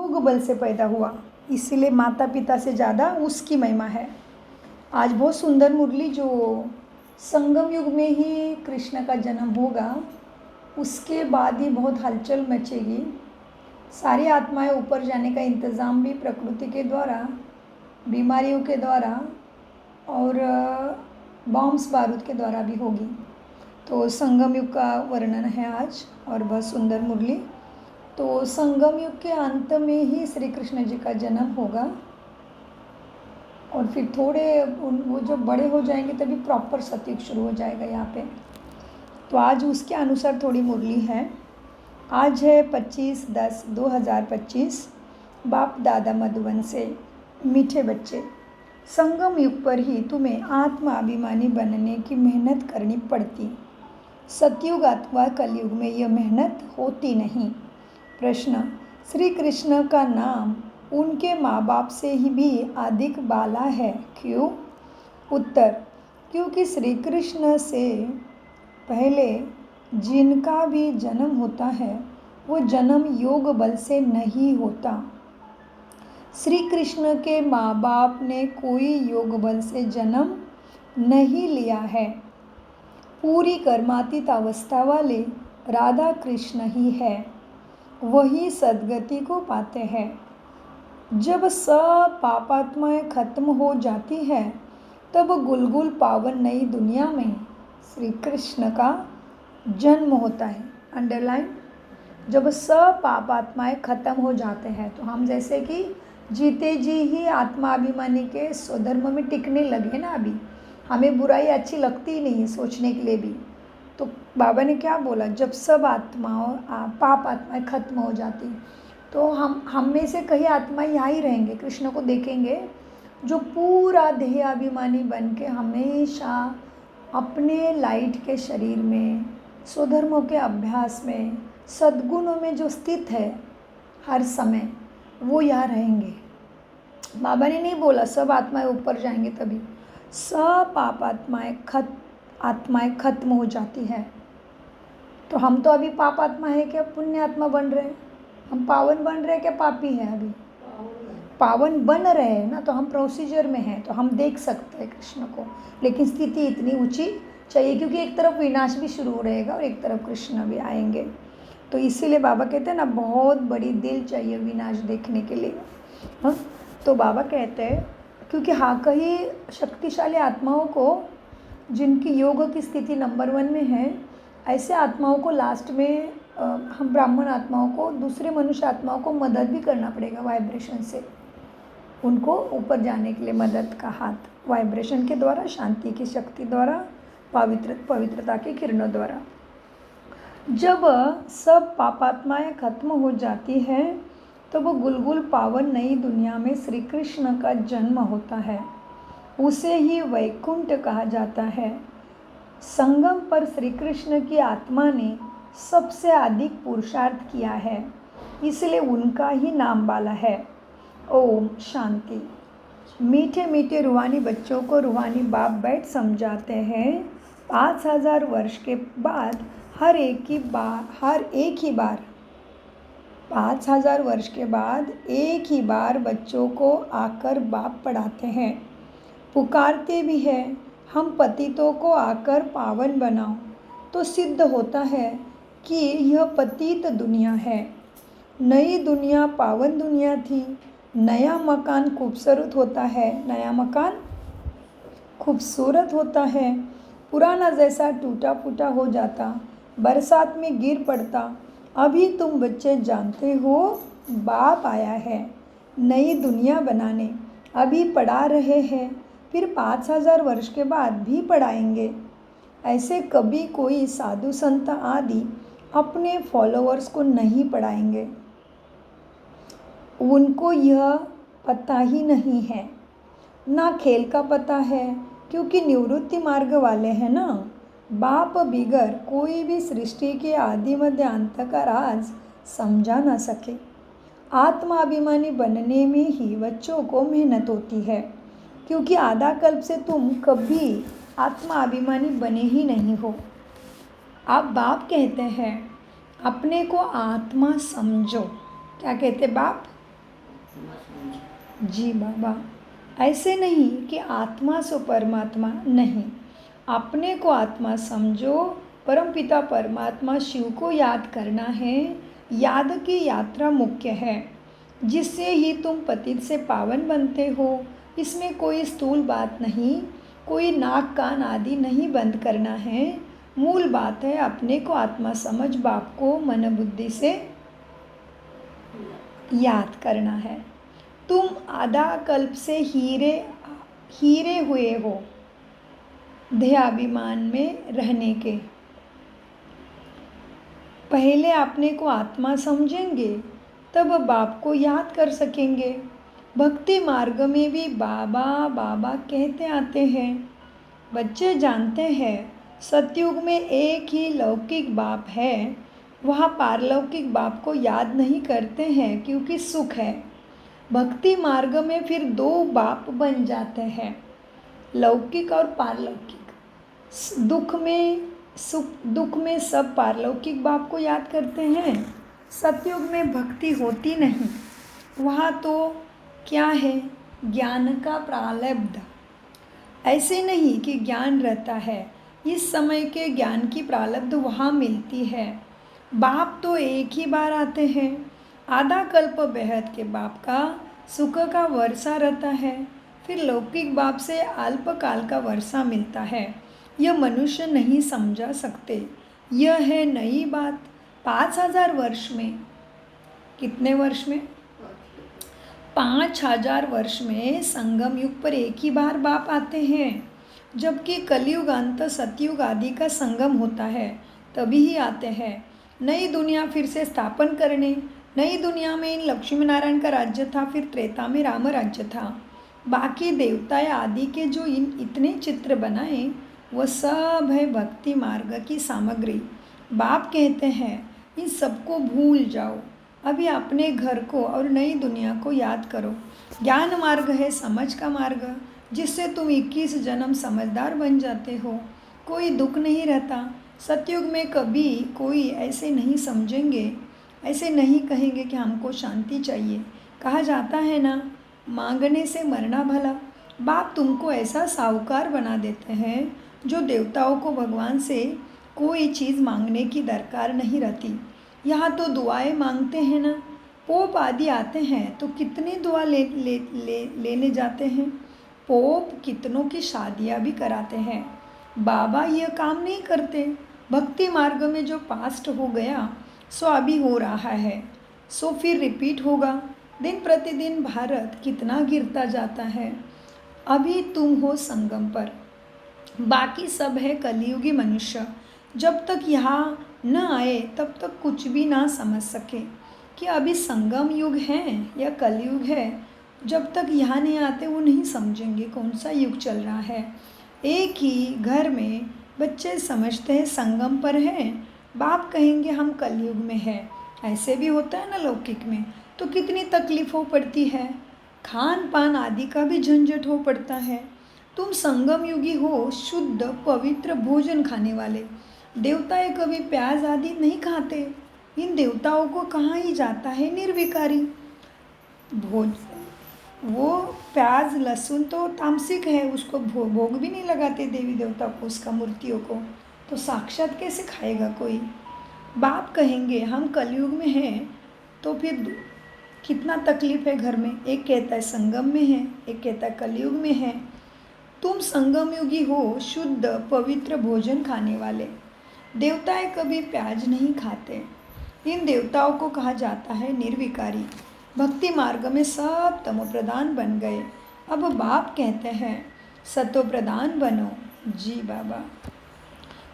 योग बल से पैदा हुआ, इसलिए माता पिता से ज़्यादा उसकी महिमा है। आज बहुत सुंदर मुरली जो संगम युग में ही कृष्ण का जन्म होगा, उसके बाद ही बहुत हलचल मचेगी। सारी आत्माएं ऊपर जाने का इंतज़ाम भी प्रकृति के द्वारा, बीमारियों के द्वारा और बॉम्ब्स बारूद के द्वारा भी होगी। तो संगम युग का वर्णन है आज और बहुत सुंदर मुरली। तो संगम युग के अंत में ही श्री कृष्ण जी का जन्म होगा और फिर थोड़े वो जब बड़े हो जाएंगे तभी प्रॉपर सतयुग शुरू हो जाएगा यहाँ पे। तो आज उसके अनुसार थोड़ी मुरली है। आज है 25/10/2025। बाप दादा मधुबन से मीठे बच्चे, संगम युग पर ही तुम्हें आत्माभिमानी बनने की मेहनत करनी पड़ती। सतयुग अथवा कलयुग में यह मेहनत होती नहीं। प्रश्न, श्री कृष्ण का नाम उनके माँ बाप से ही भी अधिक बाला है, क्यों? उत्तर, क्योंकि श्री कृष्ण से पहले जिनका भी जन्म होता है वो जन्म योग बल से नहीं होता। श्री कृष्ण के माँ बाप ने कोई योग बल से जन्म नहीं लिया है। पूरी कर्मातीत अवस्था वाले राधा कृष्ण ही है, वही सद्गति को पाते हैं। जब सब पापात्माएं खत्म हो जाती है तब गुलगुल पावन नई दुनिया में श्री कृष्ण का जन्म होता है। अंडरलाइन, जब सब पापात्माएं खत्म हो जाते हैं तो हम जैसे कि जीते जी ही आत्माभिमानी के स्वधर्म में टिकने लगे ना। अभी हमें बुराई अच्छी लगती ही नहीं है सोचने के लिए भी। तो बाबा ने क्या बोला, जब सब पाप आत्माएं खत्म हो जाती तो हम में से कई आत्माएं यहाँ ही रहेंगे, कृष्ण को देखेंगे, जो पूरा देह अभिमानी बन के हमेशा अपने लाइट के शरीर में, स्वधर्मों के अभ्यास में, सद्गुणों में जो स्थित है हर समय, वो यहाँ रहेंगे। बाबा ने नहीं बोला सब आत्माएं ऊपर जाएंगे तभी। सब पाप आत्माएं खत्म हो जाती है। तो हम तो अभी पाप आत्मा है क्या पुण्य आत्मा बन रहे हैं? हम पावन बन रहे हैं क्या पापी है? अभी पावन बन रहे हैं ना, तो हम प्रोसीजर में हैं, तो हम देख सकते हैं कृष्ण को। लेकिन स्थिति इतनी ऊंची चाहिए क्योंकि एक तरफ विनाश भी शुरू रहेगा और एक तरफ कृष्ण भी आएंगे। तो इसीलिए बाबा कहते हैं ना, बहुत बड़ी दिल चाहिए विनाश देखने के लिए। हाँ, तो बाबा कहते हैं क्योंकि कई शक्तिशाली आत्माओं को, जिनकी योग की स्थिति नंबर 1 में है, ऐसे आत्माओं को लास्ट में हम ब्राह्मण आत्माओं को, दूसरे मनुष्य आत्माओं को मदद भी करना पड़ेगा वाइब्रेशन से, उनको ऊपर जाने के लिए मदद का हाथ वाइब्रेशन के द्वारा, शांति की शक्ति द्वारा, पवित्रता के किरणों द्वारा। जब सब पापात्माएं खत्म हो जाती हैं तो वो गुलगुल पावन नई दुनिया में श्री कृष्ण का जन्म होता है। उसे ही वैकुंठ कहा जाता है। संगम पर श्री कृष्ण की आत्मा ने सबसे अधिक पुरुषार्थ किया है, इसलिए उनका ही नाम बाला है। ओम शांति। मीठे मीठे रूहानी बच्चों को रूहानी बाप बैठ समझाते हैं। 5000 वर्ष के बाद हर एक ही बार 5000 वर्ष के बाद एक ही बार बच्चों को आकर बाप पढ़ाते हैं, पुकारते भी हैं, हम पतितों को आकर पावन बनाओ। तो सिद्ध होता है कि यह पतित दुनिया है। नई दुनिया पावन दुनिया थी। नया मकान खूबसूरत होता है, नया मकान खूबसूरत होता है। पुराना जैसा टूटा फूटा हो जाता, बरसात में गिर पड़ता। अभी तुम बच्चे जानते हो बाप आया है नई दुनिया बनाने, अभी पढ़ा रहे हैं, फिर 5000 वर्ष के बाद भी पढ़ाएंगे। ऐसे कभी कोई साधु संत आदि अपने फॉलोअर्स को नहीं पढ़ाएंगे, उनको यह पता ही नहीं है, ना खेल का पता है, क्योंकि निवृत्ति मार्ग वाले हैं ना। बाप बिगर कोई भी सृष्टि के आदि मध्य अंत का राज समझा ना सके। आत्माभिमानी बनने में ही बच्चों को मेहनत होती है, क्योंकि आधा कल्प से तुम कभी आत्माभिमानी बने ही नहीं हो। आप बाप कहते हैं अपने को आत्मा समझो। क्या कहते बाप? जी बाबा, ऐसे नहीं कि आत्मा सो परमात्मा नहीं, अपने को आत्मा समझो। परमपिता परमात्मा शिव को याद करना है। याद की यात्रा मुख्य है, जिससे ही तुम पतित से पावन बनते हो। इसमें कोई स्थूल बात नहीं, कोई नाक कान आदि नहीं बंद करना है। मूल बात है अपने को आत्मा समझ बाप को मन बुद्धि से याद करना है। तुम आधा कल्प से हीरे हुए हो देहाभिमान में रहने के। पहले अपने को आत्मा समझेंगे, तब बाप को याद कर सकेंगे। भक्ति मार्ग में भी बाबा बाबा कहते आते हैं। बच्चे जानते हैं सतयुग में एक ही लौकिक बाप है। वहाँ पारलौकिक बाप को याद नहीं करते हैं क्योंकि सुख है। भक्ति मार्ग में फिर दो बाप बन जाते हैं, लौकिक और पारलौकिक। दुख में सब पारलौकिक बाप को याद करते हैं। सतयुग में भक्ति होती नहीं। वहाँ तो क्या है, ज्ञान का प्रारब्ध। ऐसे नहीं कि ज्ञान रहता है, इस समय के ज्ञान की प्रारब्ध वहाँ मिलती है। बाप तो एक ही बार आते हैं। आधा कल्प बेहद के बाप का सुख का वर्षा रहता है, फिर लौकिक बाप से अल्पकाल का वर्षा मिलता है। यह मनुष्य नहीं समझा सकते। यह है नई बात। 5000 वर्ष में, कितने वर्ष में, 5000 वर्ष में संगम युग पर एक ही बार बाप आते हैं। जबकि कलयुग अंत सतयुग आदि का संगम होता है, तभी ही आते हैं। नई दुनिया फिर से स्थापन करने। नई दुनिया में इन लक्ष्मी नारायण का राज्य था, फिर त्रेता में राम राज्य था। बाकी देवता आदि के जो इतने चित्र बनाए, वह सब है भक्ति मार्ग की सामग्री। बाप कहते हैं इन सबको भूल जाओ, अभी अपने घर को और नई दुनिया को याद करो। ज्ञान मार्ग है समझ का मार्ग, जिससे तुम 21 जन्म समझदार बन जाते हो। कोई दुख नहीं रहता। सतयुग में कभी कोई ऐसे नहीं समझेंगे, ऐसे नहीं कहेंगे कि हमको शांति चाहिए। कहा जाता है ना, मांगने से मरना भला। बाप तुमको ऐसा साहूकार बना देते हैं जो देवताओं को भगवान से कोई चीज़ मांगने की दरकार नहीं रहती। यहाँ तो दुआएं मांगते हैं ना। पोप आदि आते हैं तो कितनी दुआ लेने जाते हैं। पोप कितनों की शादियाँ भी कराते हैं। बाबा यह काम नहीं करते। भक्ति मार्ग में जो पास्ट हो गया सो अभी हो रहा है, सो फिर रिपीट होगा। दिन प्रतिदिन भारत कितना गिरता जाता है। अभी तुम हो संगम पर, बाकी सब है कलियुगी मनुष्य। जब तक यहाँ न आए तब तक कुछ भी ना समझ सके कि अभी संगम युग है या कलयुग है। जब तक यहाँ नहीं आते वो नहीं समझेंगे कौन सा युग चल रहा है। एक ही घर में बच्चे समझते हैं संगम पर है, बाप कहेंगे हम कलयुग में है। ऐसे भी होता है ना लौकिक में, तो कितनी तकलीफ हो पड़ती है। खान पान आदि का भी झंझट हो पड़ता है। तुम संगम युगी हो, शुद्ध पवित्र भोजन खाने वाले। देवताएं कभी प्याज आदि नहीं खाते। इन देवताओं को कहाँ ही जाता है निर्विकारी वो प्याज लहसुन तो तामसिक है, उसको भोग भी नहीं लगाते देवी देवता को, उसका मूर्तियों को, तो साक्षात कैसे खाएगा कोई। बाप कहेंगे हम कलयुग में हैं, तो फिर कितना तकलीफ है घर में। एक कहता है संगम में है, एक कहता है कलयुग में है। तुम संगम युगी हो, शुद्ध पवित्र भोजन खाने वाले। देवताएं कभी प्याज नहीं खाते। इन देवताओं को कहा जाता है निर्विकारी। भक्ति मार्ग में सब तमो प्रधान बन गए। अब बाप कहते हैं सतो प्रधान बनो। जी बाबा,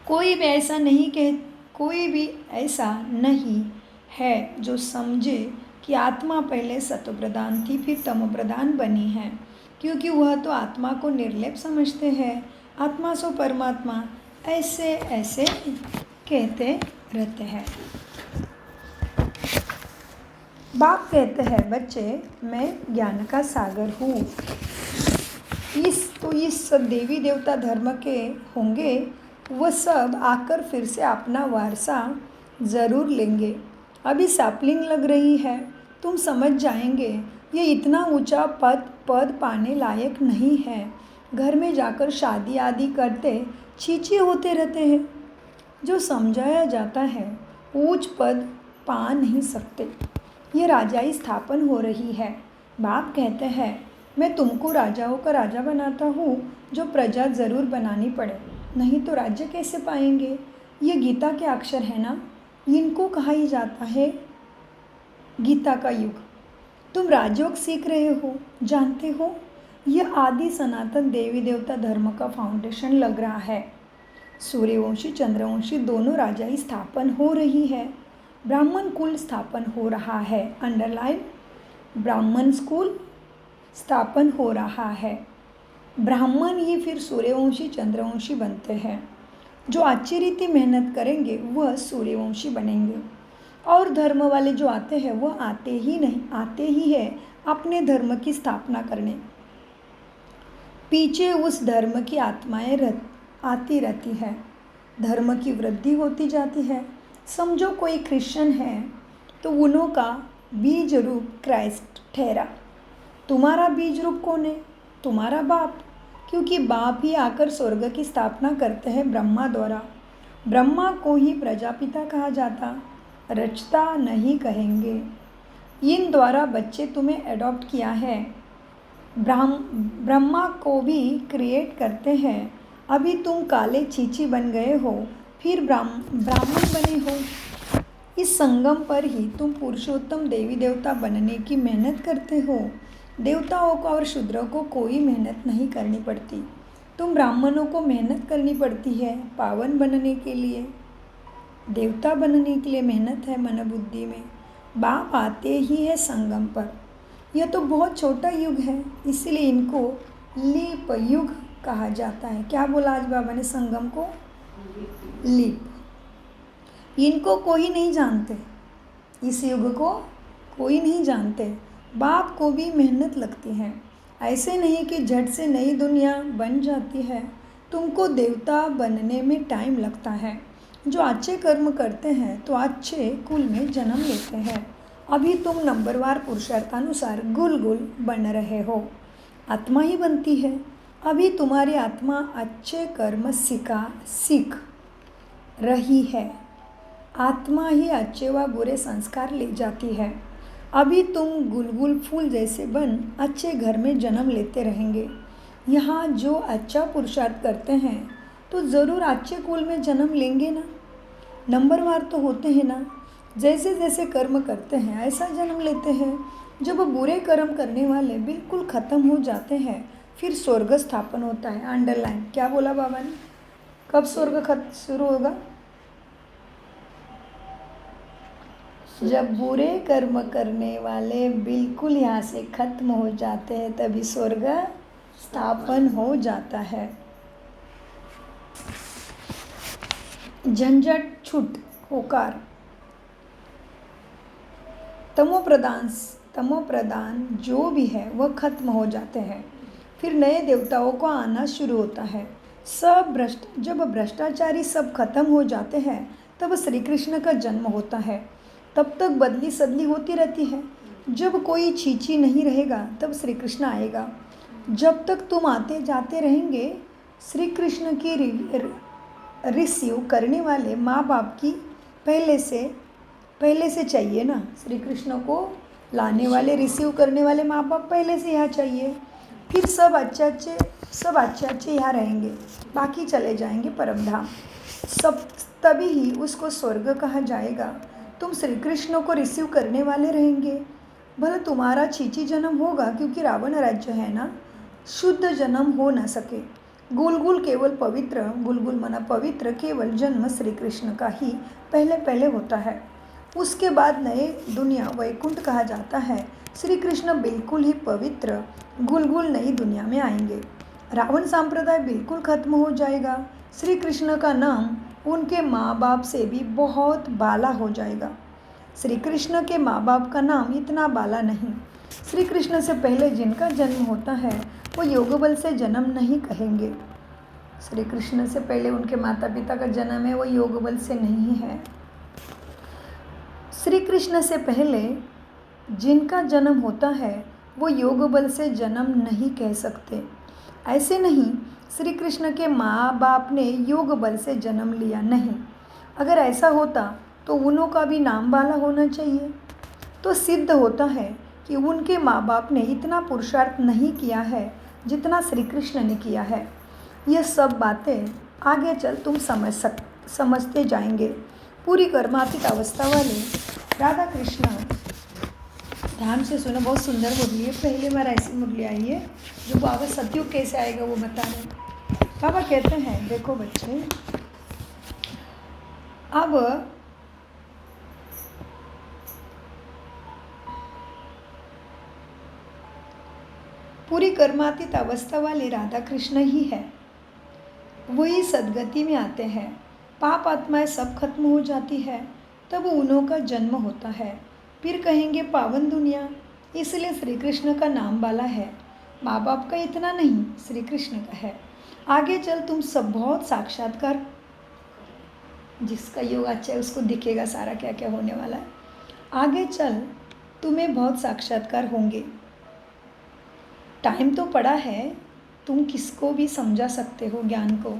कोई भी ऐसा नहीं है जो समझे कि आत्मा पहले सतो प्रधान थी फिर तमो प्रधान बनी है, क्योंकि वह तो आत्मा को निर्लेप समझते हैं। आत्मा सो परमात्मा ऐसे ऐसे कहते रहते हैं। बाप कहते हैं बच्चे मैं ज्ञान का सागर हूँ। इस सब देवी देवता धर्म के होंगे, वह सब आकर फिर से अपना वारसा ज़रूर लेंगे। अभी सैपलिंग लग रही है, तुम समझ जाएंगे ये इतना ऊंचा पद पाने लायक नहीं है। घर में जाकर शादी आदि करते छीछी होते रहते हैं। जो समझाया जाता है ऊंच पद पा नहीं सकते। ये राजाई स्थापन हो रही है। बाप कहते हैं मैं तुमको राजाओं का राजा बनाता हूँ जो प्रजा ज़रूर बनानी पड़े, नहीं तो राज्य कैसे पाएंगे। ये गीता के अक्षर है ना, इनको कहा ही जाता है गीता का युग। तुम राजयोग सीख रहे हो, जानते हो यह आदि सनातन देवी देवता धर्म का फाउंडेशन लग रहा है। सूर्यवंशी चंद्रवंशी दोनों राजाई स्थापन हो रही है। ब्राह्मण कुल स्थापन हो रहा है, अंडरलाइन ब्राह्मण स्कूल स्थापन हो रहा है। ब्राह्मण ही फिर सूर्यवंशी चंद्रवंशी बनते हैं। जो अच्छी रीति मेहनत करेंगे वह सूर्यवंशी बनेंगे, और धर्म वाले जो आते हैं वह आते ही है अपने धर्म की स्थापना करने। पीछे उस धर्म की आत्माएं आती रहती है, धर्म की वृद्धि होती जाती है। समझो कोई क्रिश्चियन है तो उन्हों का बीज रूप क्राइस्ट ठहरा। तुम्हारा बीज रूप कौन है? तुम्हारा बाप, क्योंकि बाप ही आकर स्वर्ग की स्थापना करते हैं ब्रह्मा द्वारा। ब्रह्मा को ही प्रजापिता कहा जाता, रचता नहीं कहेंगे। इन द्वारा बच्चे तुम्हें एडॉप्ट किया है। ब्रह्मा को भी क्रिएट करते हैं। अभी तुम काले चीची बन गए हो, फिर ब्राह्मण बने हो। इस संगम पर ही तुम पुरुषोत्तम देवी देवता बनने की मेहनत करते हो। देवताओं को और शूद्रों को कोई मेहनत नहीं करनी पड़ती। तुम ब्राह्मणों को मेहनत करनी पड़ती है पावन बनने के लिए। देवता बनने के लिए मेहनत है मन बुद्धि में। बाप आते ही है संगम पर। यह तो बहुत छोटा युग है, इसलिए इनको लीप युग कहा जाता है। क्या बोला आज बाबा ने संगम को? लीप। इनको कोई नहीं जानते, इस युग को कोई नहीं जानते। बाप को भी मेहनत लगती है। ऐसे नहीं कि झट से नई दुनिया बन जाती है। तुमको देवता बनने में टाइम लगता है। जो अच्छे कर्म करते हैं तो अच्छे कुल में जन्म लेते हैं। अभी तुम नंबरवार पुरुषार्थानुसार गुल बन रहे हो। आत्मा ही बनती है। अभी तुम्हारी आत्मा अच्छे कर्म सीख रही है। आत्मा ही अच्छे व बुरे संस्कार ले जाती है। अभी तुम गुलगुल फूल जैसे बन अच्छे घर में जन्म लेते रहेंगे। यहाँ जो अच्छा पुरुषार्थ करते हैं तो ज़रूर अच्छे कुल में जन्म लेंगे ना। नंबरवार तो होते हैं ना, जैसे जैसे कर्म करते हैं ऐसा जन्म लेते हैं। जब बुरे कर्म करने वाले बिल्कुल ख़त्म हो जाते हैं फिर स्वर्ग स्थापन होता है। अंडरलाइन क्या बोला बाबा ने? कब स्वर्ग शुरू होगा? जब बुरे कर्म करने वाले बिल्कुल यहाँ से खत्म हो जाते हैं तभी स्वर्ग स्थापन हो जाता है। झंझट छूट होकार तमोप्रधान जो भी है वह खत्म हो जाते हैं। फिर नए देवताओं को आना शुरू होता है। जब भ्रष्टाचारी सब खत्म हो जाते हैं तब श्री कृष्ण का जन्म होता है। तब तक बदली सदली होती रहती है। जब कोई छीछी नहीं रहेगा तब श्री कृष्ण आएगा। जब तक तुम आते जाते रहेंगे श्री कृष्ण की रिसीव करने वाले माँ बाप की पहले से चाहिए ना। श्री कृष्ण को लाने वाले रिसीव करने वाले माँ बाप पहले से यहाँ चाहिए। फिर सब अच्छे यहाँ रहेंगे, बाकी चले जाएंगे परमधाम। सब तभी ही उसको स्वर्ग कहा जाएगा। तुम श्री कृष्ण को रिसीव करने वाले रहेंगे। भले तुम्हारा छीछी जन्म होगा क्योंकि रावण राज्य है ना, शुद्ध जन्म हो ना सके। गुलगुल केवल पवित्र, गुलगुल मना पवित्र केवल जन्म श्री कृष्ण का ही पहले होता है। उसके बाद नए दुनिया वैकुंठ कहा जाता है। श्री कृष्ण बिल्कुल ही पवित्र गुलगुल नई दुनिया में आएंगे। रावण संप्रदाय बिल्कुल खत्म हो जाएगा। श्री कृष्ण का नाम उनके माँ बाप से भी बहुत बाला हो जाएगा। श्री कृष्ण के माँ बाप का नाम इतना बाला नहीं। श्री कृष्ण से पहले जिनका जन्म होता है वो योग बल से जन्म नहीं कहेंगे। श्री कृष्ण से पहले उनके माता पिता का जन्म है वो योग बल से नहीं है। श्री कृष्ण से पहले जिनका जन्म होता है वो योग बल से जन्म नहीं कह सकते। ऐसे नहीं, श्री कृष्ण के माँ बाप ने योग बल से जन्म लिया नहीं। अगर ऐसा होता तो उन्हों का भी नाम वाला होना चाहिए। तो सिद्ध होता है कि उनके माँ बाप ने इतना पुरुषार्थ नहीं किया है जितना श्री कृष्ण ने किया है। यह सब बातें आगे चल तुम समझते जाएंगे। पूरी कर्मातीत अवस्था वाले राधा कृष्ण, ध्यान से सुनो, बहुत सुंदर मुरली है। पहली बार ऐसी मुरली आई है जो बाबा सतयुग कैसे आएगा वो बता रहे। बाबा कहते हैं, देखो बच्चे, अब पूरी कर्मातीत अवस्था वाले राधा कृष्ण ही है, वही सदगति में आते हैं। पाप आत्माएं सब खत्म हो जाती है, तब उन्हों का जन्म होता है। फिर कहेंगे पावन दुनिया, इसलिए श्री कृष्ण का नाम वाला है। माँ बाप का इतना नहीं, श्री कृष्ण का है। आगे चल तुम सब बहुत साक्षात्कार, जिसका योग अच्छा है उसको दिखेगा सारा क्या क्या होने वाला है। आगे चल तुम्हें बहुत साक्षात्कार होंगे। टाइम तो पड़ा है, तुम किसको भी समझा सकते हो ज्ञान को।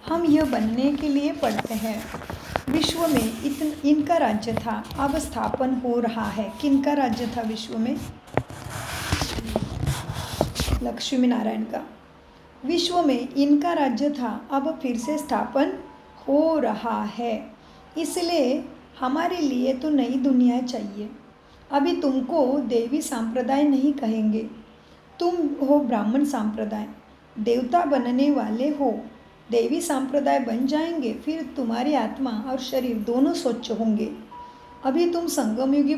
हम यह बनने के लिए पढ़ते हैं। विश्व में इनका राज्य था, अब स्थापन हो रहा है। किनका राज्य था विश्व में? लक्ष्मी नारायण का। विश्व में इनका राज्य था, अब फिर से स्थापन हो रहा है। इसलिए हमारे लिए तो नई दुनिया चाहिए। अभी तुमको देवी संप्रदाय नहीं कहेंगे, तुम हो ब्राह्मण संप्रदाय। देवता बनने वाले हो, देवी संप्रदाय बन जाएंगे, फिर तुम्हारी आत्मा और शरीर दोनों स्वच्छ होंगे। अभी तुम संगमयुगी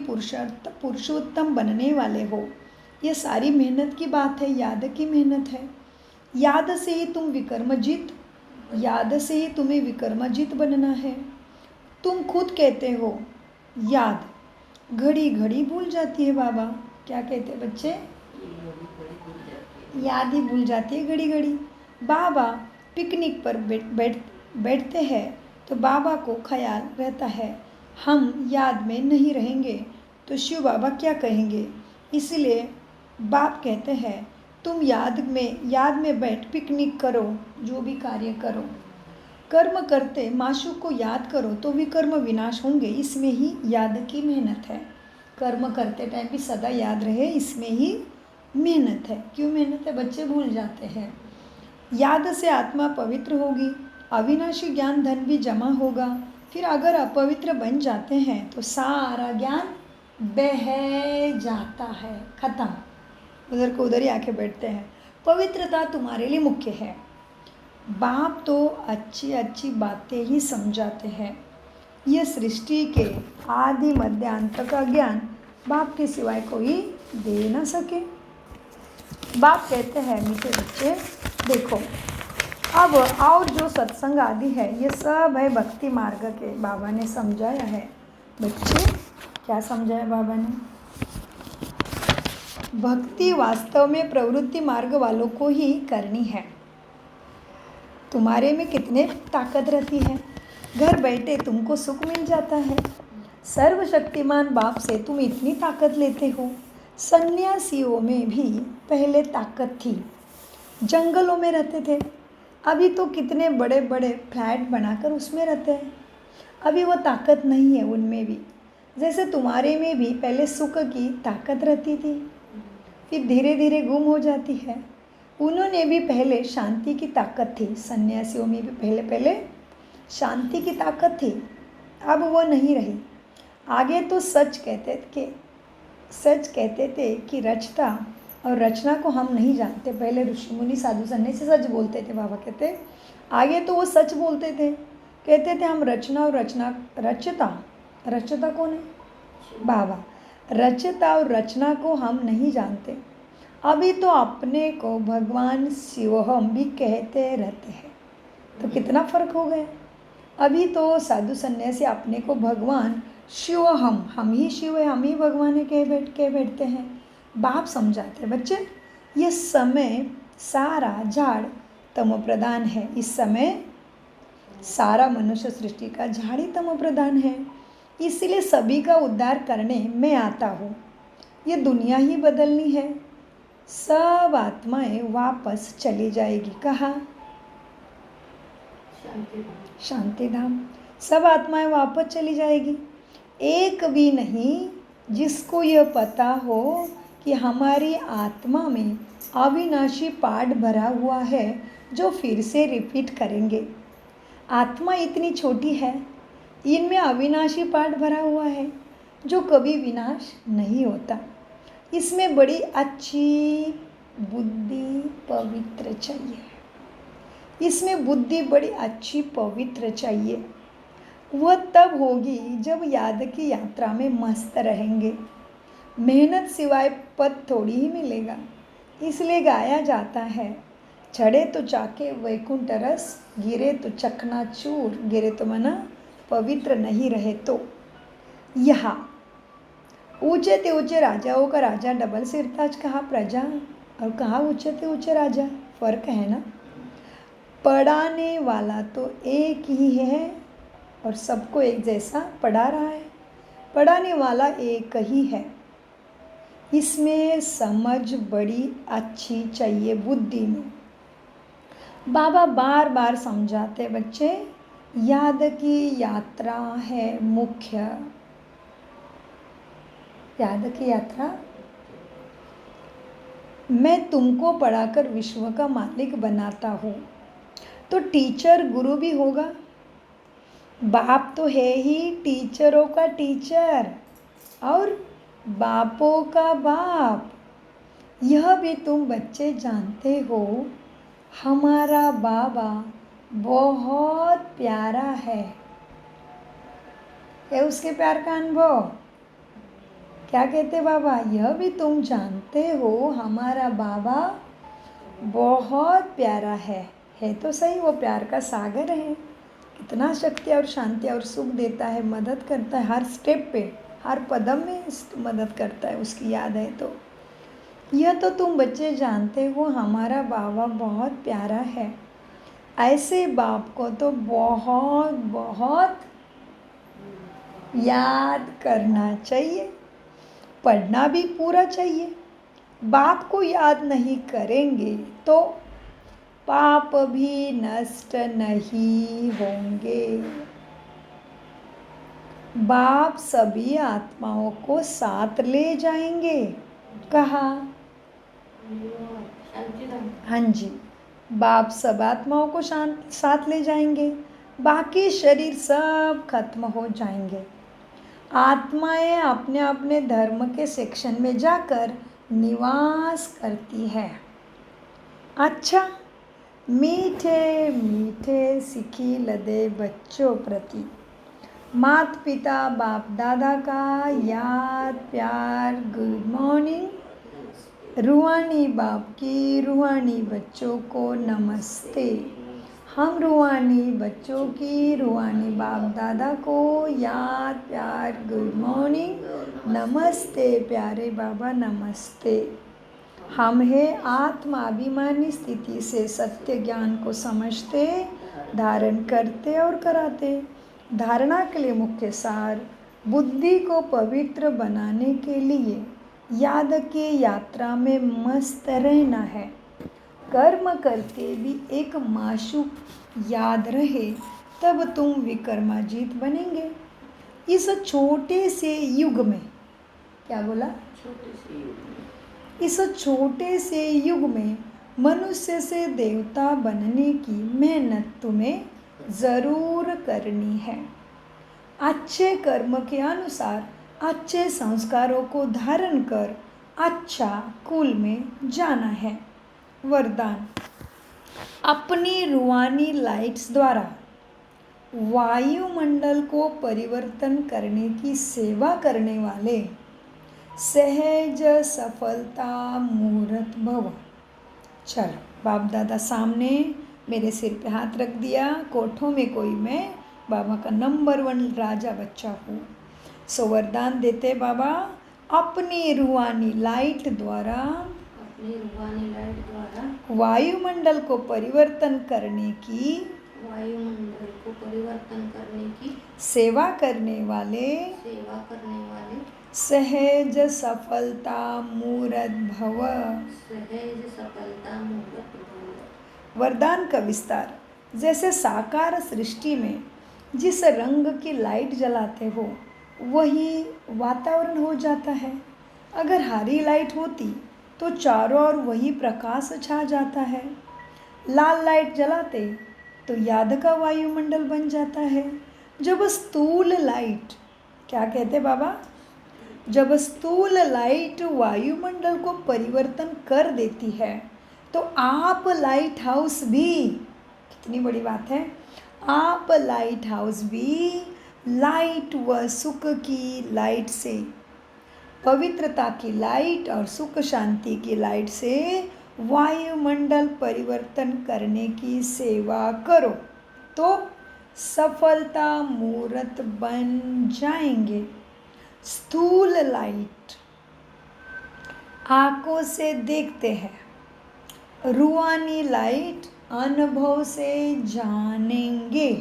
पुरुषोत्तम बनने वाले हो। ये सारी मेहनत की बात है, याद की मेहनत है। याद से ही तुम्हें विक्रमजीत बनना है। तुम खुद कहते हो याद घड़ी घड़ी भूल जाती है। बाबा क्या कहते हैं बच्चे? याद ही भूल जाती है घड़ी घड़ी। बाबा पिकनिक पर बैठते हैं तो बाबा को ख्याल रहता है हम याद में नहीं रहेंगे तो शिव बाबा क्या कहेंगे। इसलिए बाप कहते हैं तुम याद में बैठ पिकनिक करो, जो भी कार्य करो। कर्म करते माशूक को याद करो तो विकर्म विनाश होंगे। इसमें ही याद की मेहनत है। कर्म करते टाइम भी सदा याद रहे, इसमें ही मेहनत है। क्यों मेहनत है? बच्चे भूल जाते हैं। याद से आत्मा पवित्र होगी, अविनाशी ज्ञान धन भी जमा होगा। फिर अगर अपवित्र बन जाते हैं तो सारा ज्ञान बह जाता है, खत्म, उधर को उधर ही आके बैठते हैं। पवित्रता तुम्हारे लिए मुख्य है। बाप तो अच्छी अच्छी बातें ही समझाते हैं। यह सृष्टि के आदि मध्य अंत का ज्ञान बाप के सिवाय कोई दे ना सके। बाप कहते हैं मीठे बच्चे, देखो अब और जो सत्संग आदि है ये सब है भक्ति मार्ग के। बाबा ने समझाया है बच्चे, क्या समझाया बाबा ने? भक्ति वास्तव में प्रवृत्ति मार्ग वालों को ही करनी है। तुम्हारे में कितने ताकत रहती है, घर बैठे तुमको सुख मिल जाता है। सर्वशक्तिमान बाप से तुम इतनी ताकत लेते हो। सन्यासियों में भी पहले ताकत थी, जंगलों में रहते थे। अभी तो कितने बड़े बड़े फ्लैट बनाकर उसमें रहते हैं। अभी वो ताकत नहीं है उनमें भी। जैसे तुम्हारे में भी पहले सुख की ताकत रहती थी, फिर धीरे धीरे गुम हो जाती है। उन्होंने भी पहले शांति की ताकत थी। सन्यासियों में भी पहले शांति की ताकत थी, अब वो नहीं रही। आगे तो सच कहते थे कि रचता और रचना को हम नहीं जानते। पहले ऋषि मुनि साधु सन्यासी सच बोलते थे। बाबा कहते आगे तो वो सच बोलते थे, कहते थे हम रचना और रचता कौन है? बाबा। रचता और रचना को हम नहीं जानते। अभी तो अपने को भगवान शिवहम भी कहते रहते हैं, तो कितना फर्क हो गया। अभी तो साधु सन्यासी अपने को भगवान शिवहम, हम ही शिव है, हम ही भगवान है कह बैठते हैं। बाप समझाते हैं बच्चे, ये समय सारा झाड़ तमो प्रधान है। इस समय सारा मनुष्य सृष्टि का झाड़ ही तमो प्रधान है। इसलिए सभी का उद्धार करने मैं आता हूँ। ये दुनिया ही बदलनी है। सब आत्माएं वापस चली जाएगी। कहाँ? शांति धाम। सब आत्माएं वापस चली जाएगी। एक भी नहीं जिसको यह पता हो कि हमारी आत्मा में अविनाशी पाठ भरा हुआ है जो फिर से रिपीट करेंगे। आत्मा इतनी छोटी है, इनमें अविनाशी पाठ भरा हुआ है जो कभी विनाश नहीं होता। इसमें बड़ी अच्छी बुद्धि पवित्र चाहिए। इसमें बुद्धि बड़ी अच्छी पवित्र चाहिए। वह तब होगी जब याद की यात्रा में मस्त रहेंगे। मेहनत सिवाय पद थोड़ी ही मिलेगा। इसलिए गाया जाता है, चढ़े तो चाके वैकुंठ रस, गिरे तो चकनाचूर। गिरे तो मना पवित्र नहीं रहे तो। यहाँ ऊंचे ते ऊंचे राजाओं का राजा डबल सिरताज कहा प्रजा, और कहा ऊंचे ते ऊंचे राजा। फर्क है ना। पढ़ाने वाला तो एक ही है और सबको एक जैसा पढ़ा रहा है। पढ़ाने वाला एक ही है। इसमें समझ बड़ी अच्छी चाहिए बुद्धि में। बाबा बार बार समझाते, बच्चे याद की यात्रा है मुख्य। याद की यात्रा। मैं तुमको पढ़ाकर विश्व का मालिक बनाता हूँ, तो टीचर गुरु भी होगा। बाप तो है ही टीचरों का टीचर और बापों का बाप। यह भी तुम बच्चे जानते हो, हमारा बाबा बहुत प्यारा है उसके प्यार का अनुभव। क्या कहते बाबा? यह भी तुम जानते हो, हमारा बाबा बहुत प्यारा है तो सही। वो प्यार का सागर है। कितना शक्ति और शांति और सुख देता है, मदद करता है हर स्टेप पे, हर कदम में मदद करता है। उसकी याद है तो यह तो तुम बच्चे जानते हो, हमारा बाबा बहुत प्यारा है। ऐसे बाप को तो बहुत बहुत याद करना चाहिए, पढ़ना भी पूरा चाहिए। बाप को याद नहीं करेंगे तो पाप भी नष्ट नहीं होंगे। बाप सभी आत्माओं को साथ ले जाएंगे। कहा? हाँ जी, बाप सब आत्माओं को साथ ले जाएंगे। बाकी शरीर सब खत्म हो जाएंगे। आत्माएं अपने अपने धर्म के सेक्शन में जाकर निवास करती है। अच्छा, मीठे मीठे सिखी लदे बच्चों प्रति माता पिता बाप दादा का याद प्यार, गुड मॉर्निंग। रूहानी बाप की रूहानी बच्चों को नमस्ते। हम रूहानी बच्चों की रूहानी बाप दादा को याद प्यार, गुड मॉर्निंग, नमस्ते प्यारे बाबा, नमस्ते। हम है आत्माभिमानी स्थिति से सत्य ज्ञान को समझते, धारण करते और कराते। धारणा के लिए मुख्य सार, बुद्धि को पवित्र बनाने के लिए याद की यात्रा में मस्त रहना है। कर्म करके भी एक माशूक याद रहे, तब तुम विक्रमाजीत बनेंगे। इस छोटे से युग में, क्या बोला? छोटे से युग में। इस छोटे से युग में मनुष्य से देवता बनने की मेहनत तुम्हें ज़रूर करनी है। अच्छे कर्म के अनुसार अच्छे संस्कारों को धारण कर अच्छा कुल में जाना है। वरदान, अपनी रूहानी लाइट्स द्वारा वायुमंडल को परिवर्तन करने की सेवा करने वाले सहज सफलता मूर्त भव। चलो, बाप दादा सामने मेरे सिर पे हाथ रख दिया। कोठों में कोई मैं बाबा का नंबर 1 राजा बच्चा हूँ। सो वरदान देते बाबा, अपनी रूहानी लाइट द्वारा वायुमंडल को परिवर्तन करने की सेवा करने वाले सहज सफलता मूरत भव। सहज सफलता मूरत भव। वरदान का विस्तार। जैसे साकार सृष्टि में जिस रंग की लाइट जलाते हो वही वातावरण हो जाता है। अगर हरी लाइट होती तो चारों ओर वही प्रकाश छा जाता है। लाल लाइट जलाते तो याद का वायुमंडल बन जाता है। जब स्थूल लाइट, क्या कहते बाबा, जब स्थूल लाइट वायुमंडल को परिवर्तन कर देती है तो आप लाइट हाउस भी, कितनी बड़ी बात है, आप लाइट हाउस भी लाइट व सुख की लाइट से, पवित्रता की लाइट और सुख शांति की लाइट से वायुमंडल परिवर्तन करने की सेवा करो तो सफलता मूर्त बन जाएंगे। स्थूल लाइट आंखों से देखते हैं, रूहानी लाइट अनुभव से जानेंगे।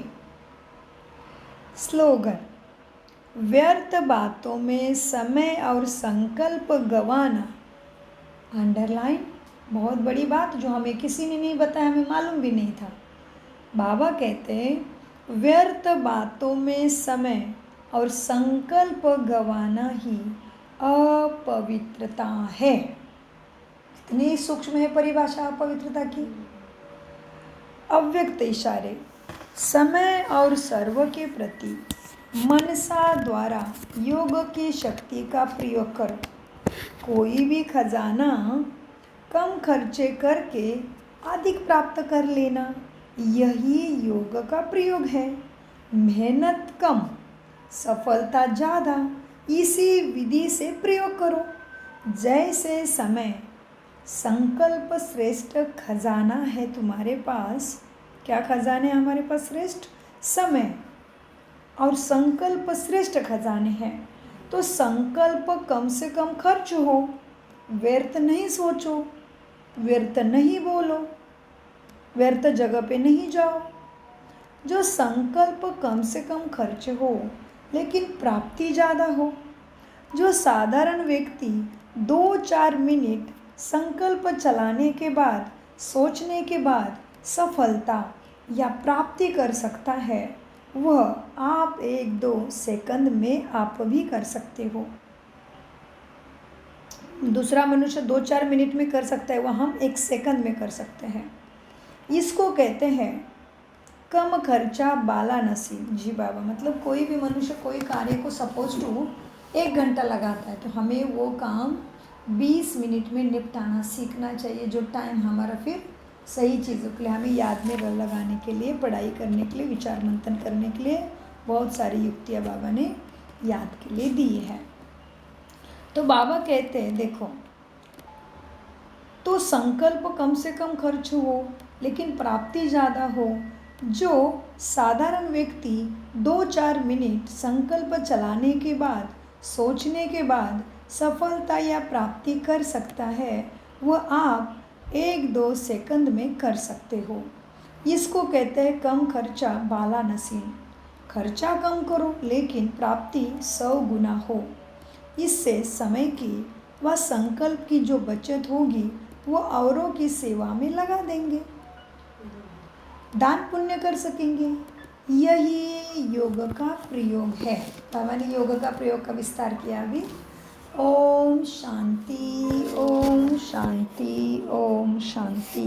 स्लोगन। व्यर्थ बातों में समय और संकल्प गंवाना। अंडरलाइन, बहुत बड़ी बात जो हमें किसी ने नहीं बताया, हमें मालूम भी नहीं था। बाबा कहते हैं व्यर्थ बातों में समय और संकल्प गंवाना ही अपवित्रता है। कितनी सूक्ष्म है परिभाषा अपवित्रता की। अव्यक्त इशारे। समय और सर्व के प्रति मनसा द्वारा योग की शक्ति का प्रयोग करो। कोई भी खजाना कम खर्चे करके अधिक प्राप्त कर लेना, यही योग का प्रयोग है। मेहनत कम, सफलता ज़्यादा, इसी विधि से प्रयोग करो। जैसे समय संकल्प श्रेष्ठ खजाना है तुम्हारे पास। क्या खजाने हमारे पास श्रेष्ठ? समय और संकल्प श्रेष्ठ खजाने हैं। तो संकल्प कम से कम खर्च हो, व्यर्थ नहीं सोचो, व्यर्थ नहीं बोलो, व्यर्थ जगह पे नहीं जाओ। जो संकल्प कम से कम खर्च हो लेकिन प्राप्ति ज़्यादा हो। जो साधारण व्यक्ति 2-4 मिनट संकल्प चलाने के बाद, सोचने के बाद सफलता या प्राप्ति कर सकता है, वह आप 1-2 सेकंड में आप भी कर सकते हो। दूसरा मनुष्य 2-4 मिनट में कर सकता है, वह हम 1 सेकंड में कर सकते हैं। इसको कहते हैं कम खर्चा बाला नसीब। जी बाबा, मतलब कोई भी मनुष्य कोई कार्य को सपोज टू 1 घंटा लगाता है तो हमें वो काम 20 मिनट में निपटाना सीखना चाहिए। जो टाइम हमारा फिर सही चीज़ों के लिए, हमें याद में लगाने के लिए, पढ़ाई करने के लिए, विचार मंथन करने के लिए बहुत सारी युक्तियाँ बाबा ने याद के लिए दी है। तो बाबा कहते हैं देखो, तो संकल्प कम से कम खर्च हो लेकिन प्राप्ति ज़्यादा हो। जो साधारण व्यक्ति 2-4 मिनट संकल्प चलाने के बाद, सोचने के बाद सफलता या प्राप्ति कर सकता है, वह आप 1-2 सेकंड में कर सकते हो। इसको कहते हैं कम खर्चा बाला नसीब। खर्चा कम करो लेकिन प्राप्ति 100 गुना हो। इससे समय की व संकल्प की जो बचत होगी वो औरों की सेवा में लगा देंगे, दान पुण्य कर सकेंगे। यही योग का प्रयोग है। बाबा ने योग का प्रयोग का विस्तार किया अभी। ओम शांति, ओम शांति, ओम शांति।